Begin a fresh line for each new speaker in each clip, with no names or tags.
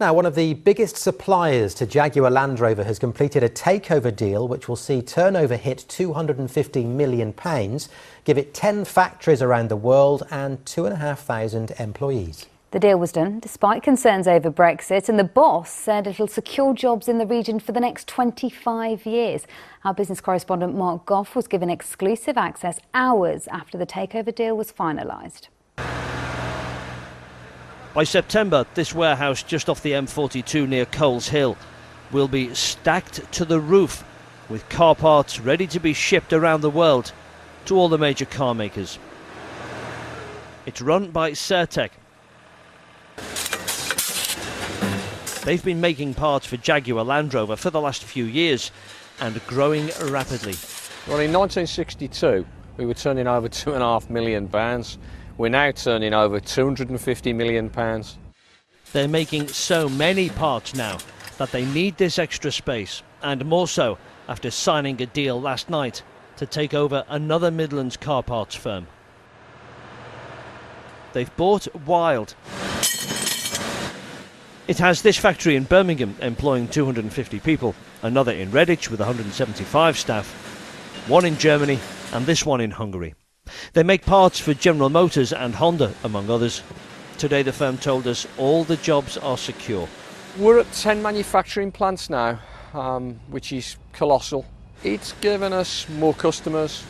Now, one of the biggest suppliers to Jaguar Land Rover has completed a takeover deal which will see turnover hit £250 million, give it 10 factories around the world and 2,500 employees.
The deal was done despite concerns over Brexit, and the boss said it'll secure jobs in the region for the next 25 years. Our business correspondent Mark Goff was given exclusive access hours after the takeover deal was finalised.
By September, this warehouse just off the M42 near Coles Hill will be stacked to the roof with car parts ready to be shipped around the world to all the major car makers. It's run by Sertec. They've been making parts for Jaguar Land Rover for the last few years and growing rapidly.
Well, in 1962 we were turning over £2.5 million. We're now turning over £250 million.
They're making so many parts now that they need this extra space, and more so after signing a deal last night to take over another Midlands car parts firm. They've bought Wild. It has this factory in Birmingham employing 250 people, another in Redditch with 175 staff, one in Germany and this one in Hungary. They make parts for General Motors and Honda, among others. Today the firm told us all the jobs are secure.
We're at 10 manufacturing plants now, which is colossal. It's given us more customers,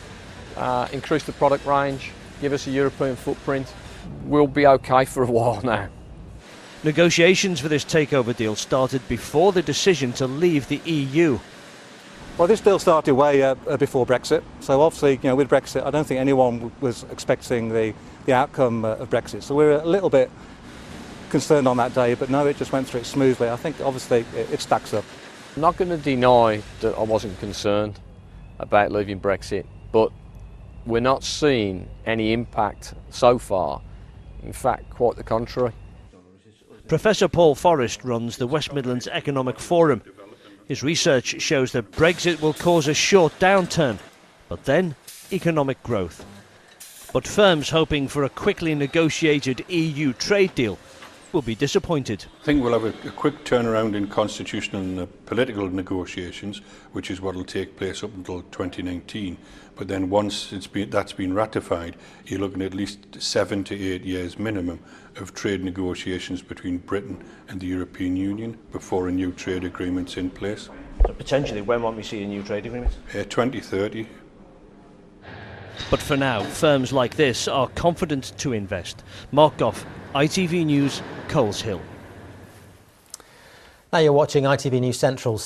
increased the product range, give us a European footprint. We'll be okay for a while now.
Negotiations for this takeover deal started before the decision to leave the EU.
Well, this deal started way before Brexit, so obviously, with Brexit, I don't think anyone was expecting the outcome of Brexit. So we were a little bit concerned on that day, but no, it just went through it smoothly. I think obviously it stacks up.
I'm not going to deny that I wasn't concerned about leaving Brexit, but we're not seeing any impact so far. In fact, quite the contrary.
Professor Paul Forrest runs the West Midlands Economic Forum. His research shows that Brexit will cause a short downturn, but then economic growth. But firms hoping for a quickly negotiated EU trade deal will be disappointed.
I think we'll have a quick turnaround in constitutional and political negotiations, which is what will take place up until 2019. But then once that's been ratified, you're looking at least 7 to 8 years minimum of trade negotiations between Britain and the European Union before a new trade agreement's in place.
So potentially, when might we see a new trade agreement?
2030.
But for now, firms like this are confident to invest. Mark Goff, ITV News, Coles Hill.
Now you're watching ITV News Central.